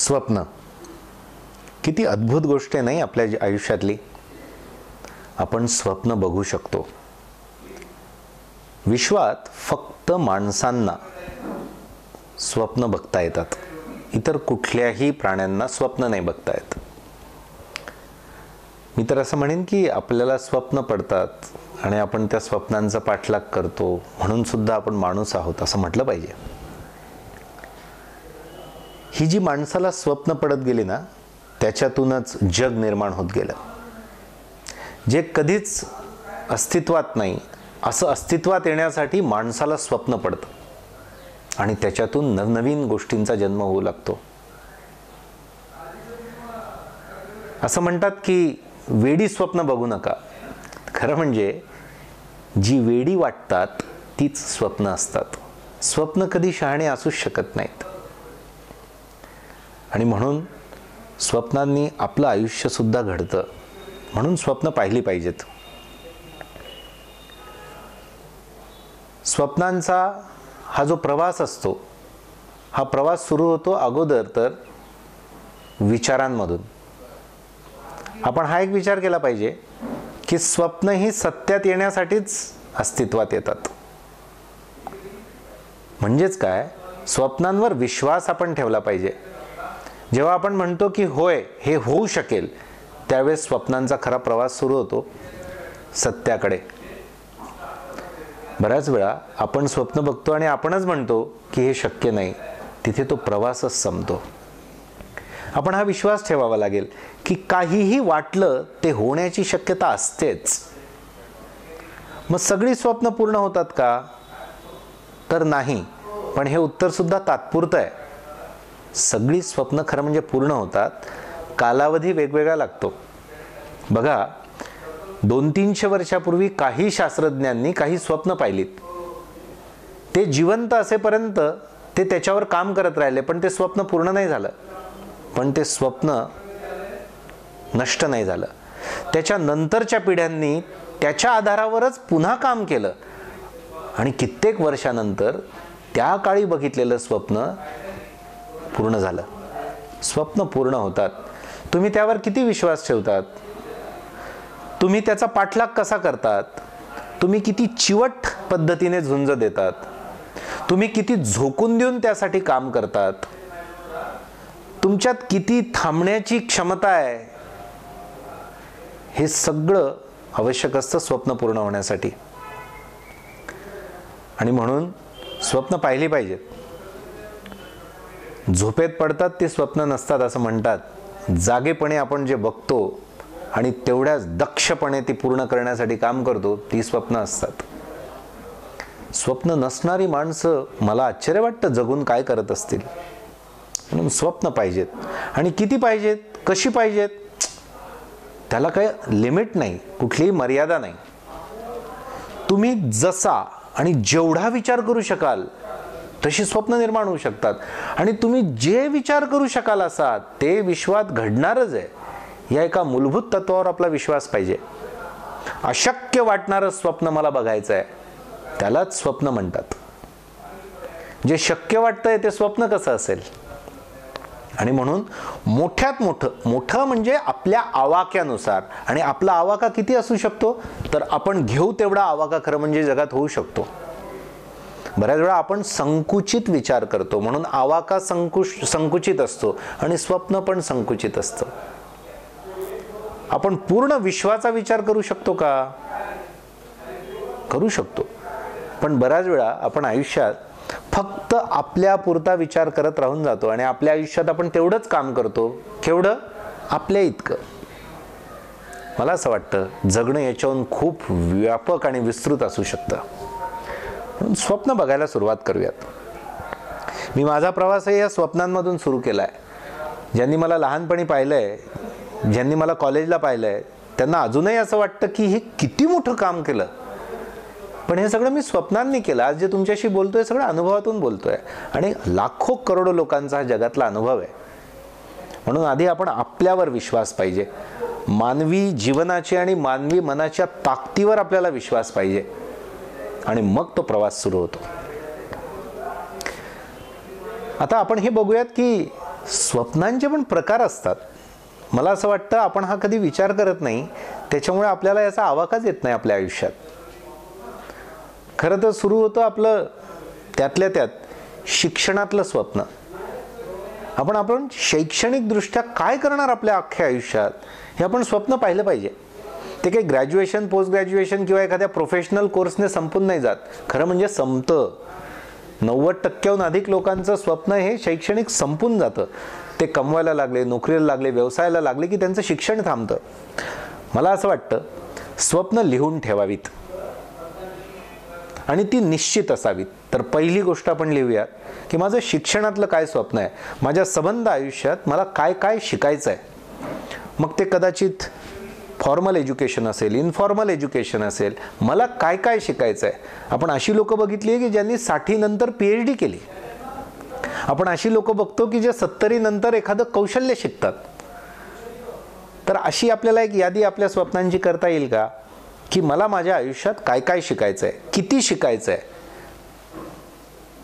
स्वप्न किती अद्भुत गोष्ट आहे नाही आपल्या आयुष्यातली. आपण स्वप्न बघू शकतो. विश्वात फक्त माणसांना स्वप्न बघता येतात. इतर कुठल्याही प्राण्यांना स्वप्न नाही बघता येत. मी तर असं म्हणेन की आपल्याला स्वप्न पडतात आणि आपण त्या स्वप्नांचा पाठलाग करतो म्हणून सुद्धा आपण माणूस आहोत असं म्हटलं पाहिजे. ही जी माणसाला स्वप्न पडत गेली ना, त्याच्यातूनच जग निर्माण होत गेलं. जे कधीच अस्तित्वात नाही असं अस्तित्वात येण्यासाठी माणसाला स्वप्न पडतं आणि त्याच्यातून नवनवीन गोष्टींचा जन्म होऊ लागतो. असं म्हणतात की वेडी स्वप्न बघू नका. खरं म्हणजे जी वेडी वाटतात तीच स्वप्न असतात. स्वप्न कधी शहाणे असूच शकत नाहीत. आणि म्हणून स्वप्नांनी आपलं आयुष्य सुद्धा घडतं. म्हणून स्वप्न पाहिली पाहिजेत. स्वप्नांचा हा जो प्रवास असतो, हा प्रवास सुरू होतो अगोदर तर विचारांमधून. आपण हा एक विचार केला पाहिजे की स्वप्न ही सत्यात येण्यासाठीच अस्तित्वात येतात. म्हणजेच काय, स्वप्नांवर विश्वास आपण ठेवला पाहिजे. जेव्हा आपण म्हणतो की होय हे होऊ शकेल, त्यावेळेस स्वप्नांचा खरा प्रवास सुरू होतो सत्याकडे. बऱ्याच वेळा आपण स्वप्न बघतो आणि आपणच म्हणतो की हे शक्य नाही. तिथे तो प्रवासच संपतो. आपण हा विश्वास ठेवावा लागेल की काहीही वाटलं ते होण्याची शक्यता असतेच. मग सगळी स्वप्न पूर्ण होतात का? तर नाही. पण हे उत्तर सुद्धा तात्पुरतं आहे. सगळी स्वप्न खरं म्हणजे पूर्ण होतात. कालावधी वेगवेगळा लागतो. बघा, 200-300 वर्षापूर्वी काही शास्त्रज्ञांनी काही स्वप्न पाहिलीत. ते जिवंत असेपर्यंत ते त्याच्यावर काम करत राहिले, पण ते स्वप्न पूर्ण नाही झालं. पण ते स्वप्न नष्ट नाही झालं. त्याच्या नंतरच्या पिढ्यांनी त्याच्या आधारावरच पुन्हा काम केलं आणि कित्येक वर्षानंतर त्या काळी बघितलेलं स्वप्न पूर्ण झालं. स्वप्न पूर्ण होतात. तुम्ही त्यावर किती विश्वास ठेवतात? तुम्ही त्याचा पाठलाग कसा करतात? तुम्ही किती चिवट पद्धतीने झुंज देतात? तुम्ही किती झोकून देऊन त्यासाठी काम करतात? तुमच्यात किती थांबण्याची क्षमता आहे? हे सगळं आवश्यक असतं स्वप्न पूर्ण होण्यासाठी. आणि म्हणून स्वप्न पाहिली पाहिजेत. झोपेत पडतात ते स्वप्न नसतात असं म्हणतात. जागेपणे आपण जे बघतो आणि तेवढ्याच दक्षपणे ती पूर्ण करण्यासाठी काम करतो, ती स्वप्न असतात. स्वप्न नसणारी माणसं मला आश्चर्य वाटतं जगून काय करत असतील. म्हणून स्वप्न पाहिजेत. आणि किती पाहिजेत, कशी पाहिजेत, त्याला काही लिमिट नाही, कुठलीही मर्यादा नाही. तुम्ही जसा आणि जेवढा विचार करू शकाल तशी स्वप्न निर्माण होऊ शकतात. आणि तुम्ही जे विचार करू शकाल असा ते विश्वात घडणारच आहे, या एका मूलभूत तत्वावर आपला विश्वास पाहिजे. अशक्य वाटणारं स्वप्न मला बघायचं आहे, त्यालाच स्वप्न म्हणतात. जे शक्य वाटतंय ते स्वप्न कसं असेल? आणि म्हणून मोठ्यात मोठं म्हणजे आपल्या आवाक्यानुसार. आणि आपला आवाका किती असू शकतो? तर आपण घेऊ तेवढा आवाका खरं म्हणजे जगात होऊ शकतो. बऱ्याच वेळा आपण संकुचित विचार करतो, म्हणून आवाका संकुचित असतो आणि स्वप्न पण संकुचित असतं. आपण पूर्ण विश्वाचा विचार करू शकतो का? करू शकतो. पण बऱ्याच वेळा आपण आयुष्यात फक्त आपल्या पुरता विचार करत राहून जातो आणि आपल्या आयुष्यात आपण तेवढंच काम करतो. केवढं? आपल्या इतकं. मला असं वाटतं जगणं याच्याहून खूप व्यापक आणि विस्तृत असू शकतं. म्हणून स्वप्न बघायला सुरुवात करूयात. मी माझा प्रवासही या स्वप्नांमधून सुरू केला आहे. ज्यांनी मला लहानपणी पाहिलंय, ज्यांनी मला कॉलेजला पाहिलंय, त्यांना अजूनही असं वाटतं की हे किती मोठं काम केलं. पण हे सगळं मी स्वप्नांनी केलं. आज जे तुमच्याशी बोलतोय सगळं अनुभवातून बोलतोय. आणि लाखो करोडो लोकांचा हा जगातला अनुभव आहे. म्हणून आधी आपण आपल्यावर विश्वास पाहिजे. मानवी जीवनाची आणि मानवी मनाच्या ताकदीवर आपल्याला विश्वास पाहिजे. आणि मग तो प्रवास सुरू होतो. आता आपण हे बघूयात की स्वप्नांचे पण प्रकार असतात. मला असं वाटतं आपण हा कधी विचार करत नाही, त्याच्यामुळे आपल्याला याचा आवाकाच येत नाही आपल्या आयुष्यात. खरं तर सुरू होतं आपलं त्यातल्या त्यात शिक्षणातलं स्वप्न. आपण शैक्षणिकदृष्ट्या काय करणार आपल्या अख्ख्या आयुष्यात हे आपण स्वप्न पाहिलं पाहिजे. ते काही ग्रॅज्युएशन, पोस्ट ग्रॅज्युएशन किंवा एखाद्या प्रोफेशनल कोर्सने संपून नाही जात. खरं म्हणजे संपतं. 90% अधिक लोकांचं स्वप्न हे शैक्षणिक संपून जातं. ते कमवायला लागले, नोकरीला लागले, व्यवसायाला लागले की त्यांचं शिक्षण थांबतं. मला असं वाटतं स्वप्न लिहून ठेवावीत आणि ती निश्चित असावीत. तर पहिली गोष्ट आपण लिहूया की माझं शिक्षणातलं काय स्वप्न आहे, माझ्या संबंध आयुष्यात मला काय काय शिकायचं आहे. मग ते कदाचित फॉर्मल एज्युकेशन असेल, इनफॉर्मल एज्युकेशन असेल, मला काय काय शिकायचं आहे. आपण अशी लोकं बघितली आहे की ज्यांनी 60 नंतर PhD केली. आपण अशी लोकं बघतो की जे 70 नंतर एखादं कौशल्य शिकतात. तर अशी आपल्याला एक यादी आपल्या स्वप्नांची करता येईल का की मला माझ्या आयुष्यात काय काय शिकायचं आहे, किती शिकायचं आहे.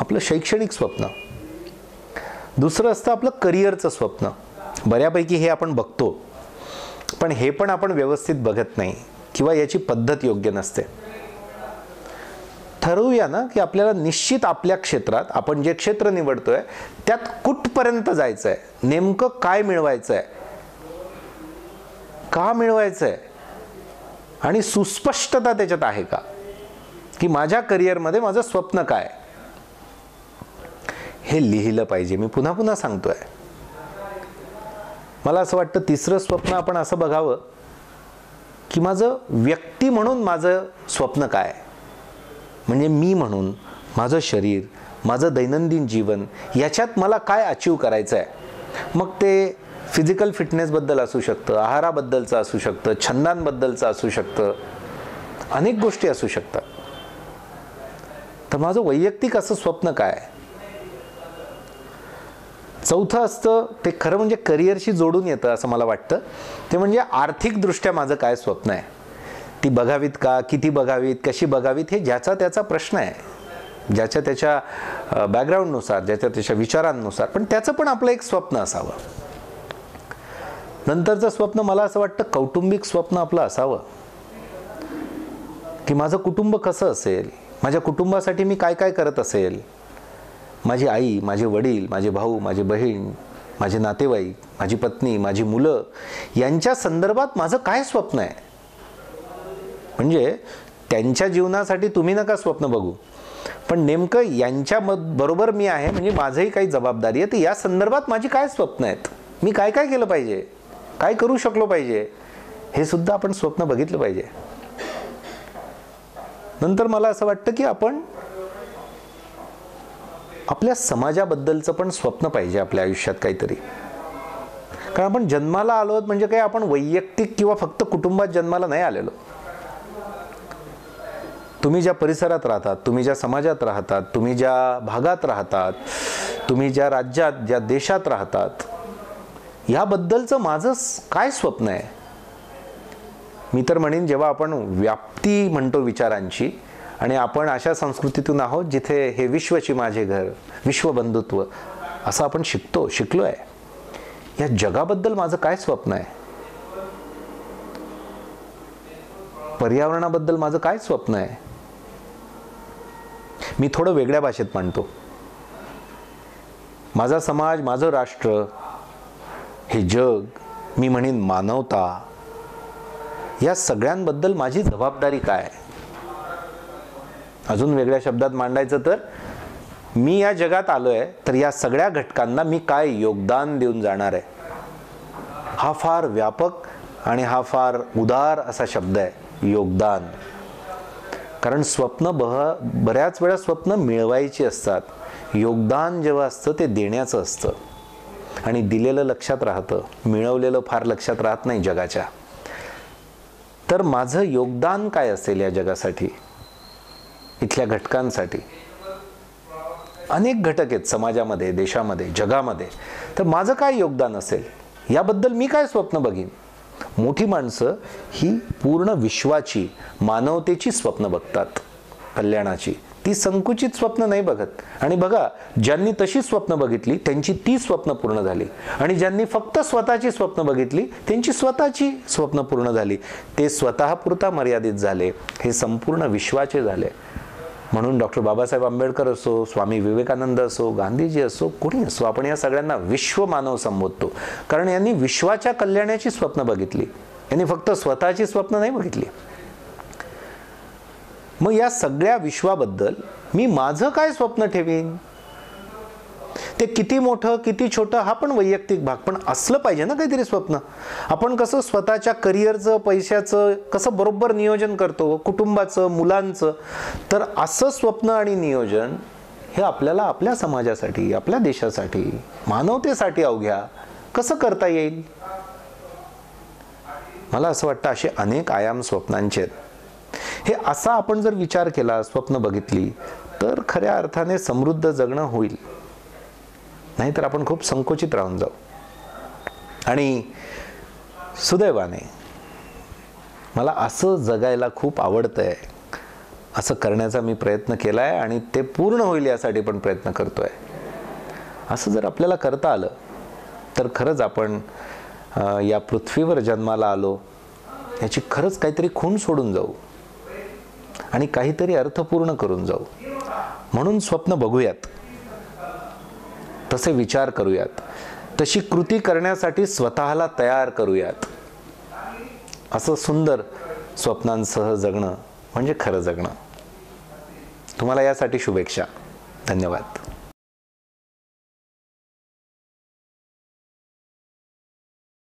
आपलं शैक्षणिक स्वप्न. दुसरं असतं आपलं करिअरचं स्वप्न. बऱ्यापैकी हे आपण बघतो, पण हे पण आपण व्यवस्थित बघत नाही किंवा याची पद्धत योग्य नसते. ठरवूया ना की आपल्याला निश्चित आपल्या क्षेत्रात आपण जे क्षेत्र निवडतोय त्यात कुठपर्यंत जायचं आहे, नेमकं काय मिळवायचं आहे, का मिळवायचं आहे आणि सुस्पष्टता त्याच्यात आहे का की माझ्या करिअरमध्ये माझं स्वप्न काय. हे लिहिलं पाहिजे. मी पुन्हा पुन्हा सांगतोय. मला असं वाटतं तिसरं स्वप्न आपण असं बघावं की माझं व्यक्ती म्हणून माझं स्वप्न काय, म्हणजे मी म्हणून माझं शरीर, माझं दैनंदिन जीवन याच्यात मला काय अचीव करायचं आहे. मग ते फिजिकल फिटनेसबद्दल असू शकतं, आहाराबद्दलचं असू शकतं, छंदांबद्दलचं असू शकतं, अनेक गोष्टी असू शकतात. तर माझं वैयक्तिक असं स्वप्न काय. चौथं असतं ते खरं म्हणजे करिअरशी जोडून येतं असं मला वाटतं. ते म्हणजे आर्थिकदृष्ट्या माझं काय स्वप्न आहे. ती बघावीत का, किती बघावीत, कशी बघावीत हे ज्याचा त्याचा प्रश्न आहे, ज्याच्या त्याच्या बॅकग्राऊंडनुसार, ज्याच्या त्याच्या विचारांनुसार. पण त्याचं पण आपलं एक स्वप्न असावं. नंतरचं स्वप्न मला असं वाटतं कौटुंबिक स्वप्न आपलं असावं की माझं कुटुंब कसं असेल, माझ्या कुटुंबासाठी मी काय काय करत असेल. माझी आई, माझे वडील, माझे भाऊ, माझी बहीण, माझे नातेवाईक, माझी पत्नी, माझी मुलं यांच्या संदर्भात माझं काय स्वप्न आहे. म्हणजे त्यांच्या जीवनासाठी तुम्ही नका स्वप्न बघू, पण नेमकं यांच्या बरोबर मी आहे म्हणजे माझंही काही जबाबदारी आहे. तर या संदर्भात माझी काय स्वप्न आहेत, मी काय काय केलं पाहिजे, काय करू शकलो पाहिजे, हे सुद्धा आपण स्वप्न बघितलं पाहिजे. नंतर मला असं वाटतं की आपण आपल्या समाजाबद्दलचं पण स्वप्न पाहिजे आपल्या आयुष्यात काहीतरी. कारण आपण जन्माला आलो आहोत म्हणजे काही आपण वैयक्तिक किंवा फक्त कुटुंबात जन्माला नाही आलेलो. तुम्ही ज्या परिसरात राहतात, तुम्ही ज्या समाजात राहतात, तुम्ही ज्या भागात राहतात, तुम्ही ज्या राज्यात, ज्या देशात राहतात, याबद्दलचं माझं काय स्वप्न आहे. मी तर म्हणेन जेव्हा आपण व्याप्ती म्हणतो विचारांची आणि आपण अशा संस्कृतीतून आहोत जिथे हे विश्वची माझे घर, विश्वबंधुत्व असं आपण शिकलो आहे. या जगाबद्दल माझं काय स्वप्न आहे. पर्यावरणाबद्दल माझं काय स्वप्न आहे. मी थोडं वेगळ्या भाषेत मांडतो. माझा समाज, माझं राष्ट्र, हे जग, मी म्हणेन मानवता, या सगळ्यांबद्दल माझी जबाबदारी काय. अजून वेगळ्या शब्दात मांडायचं तर मी या जगात आलोय तर या सगळ्या घटकांना मी काय योगदान देऊन जाणार आहे. हा फार व्यापक आणि हा फार उदार असा शब्द आहे, योगदान. कारण स्वप्न बऱ्याच वेळा स्वप्न मिळवायची असतात. योगदान जेव्हा असतं ते देण्याचं असतं आणि दिलेलं लक्षात राहतं, मिळवलेलं फार लक्षात राहत नाही जगाच्या. तर माझं योगदान काय असेल या जगासाठी, इथल्या घटकांसाठी. अनेक घटक आहेत समाजामध्ये, देशामध्ये, जगामध्ये. तर माझं काय योगदान असेल याबद्दल मी काय स्वप्न बघीन. मोठी माणसं ही पूर्ण विश्वाची, मानवतेची स्वप्न बघतात, कल्याणाची. ती संकुचित स्वप्न नाही बघत. आणि बघा, ज्यांनी तशी स्वप्न बघितली त्यांची ती स्वप्न पूर्ण झाली, आणि ज्यांनी फक्त स्वतःची स्वप्न बघितली त्यांची स्वतःची स्वप्न पूर्ण झाली. ते स्वतःपुरता मर्यादित झाले, हे संपूर्ण विश्वाचे झाले. म्हणून डॉक्टर बाबासाहेब आंबेडकर असो, स्वामी विवेकानंद असो, गांधीजी असो, कोणी असो, आपण या सगळ्यांना विश्व मानव संबोधतो, कारण यांनी विश्वाच्या कल्याणाची स्वप्न बघितली, यांनी फक्त स्वतःची स्वप्न नाही बघितली. मग या सगळ्या विश्वाबद्दल मी माझं काय स्वप्न ठेवीन? ते किती मोठं किती छोटं हा पण वैयक्तिक भाग, पण असलं पाहिजे ना काहीतरी स्वप्न. आपण कसं स्वतःच्या करिअरचं, पैशाचं कसं बरोबर नियोजन करतो, कुटुंबाचं, मुलांचं, तर असं स्वप्न आणि नियोजन हे आपल्याला आपल्या समाजासाठी, आपल्या देशासाठी, मानवतेसाठी अवघ्या कसं करता येईल? मला असं वाटतं असे अनेक आयाम स्वप्नांचे आहेत. हे असा आपण जर विचार केला, स्वप्न बघितली, तर खऱ्या अर्थाने समृद्ध जगणं होईल. नाहीतर आपण खूप संकोचित राहून जाऊ. आणि सुदैवाने मला असं जगायला खूप आवडतंय, असं करण्याचा मी प्रयत्न केलाय आणि ते पूर्ण होईल यासाठी पण प्रयत्न करतोय. असं जर आपल्याला करता आलं तर खरंच आपण या पृथ्वीवर जन्माला आलो याची खरंच काहीतरी खूण सोडून जाऊ आणि काहीतरी अर्थपूर्ण करून जाऊ. म्हणून स्वप्न बघूयात, तसे विचार करूयात, तशी कृती करण्यासाठी स्वतःला तयार करूयात. असं सुंदर स्वप्नांसह जगणं म्हणजे खरं जगणं. तुम्हाला यासाठी शुभेच्छा. धन्यवाद.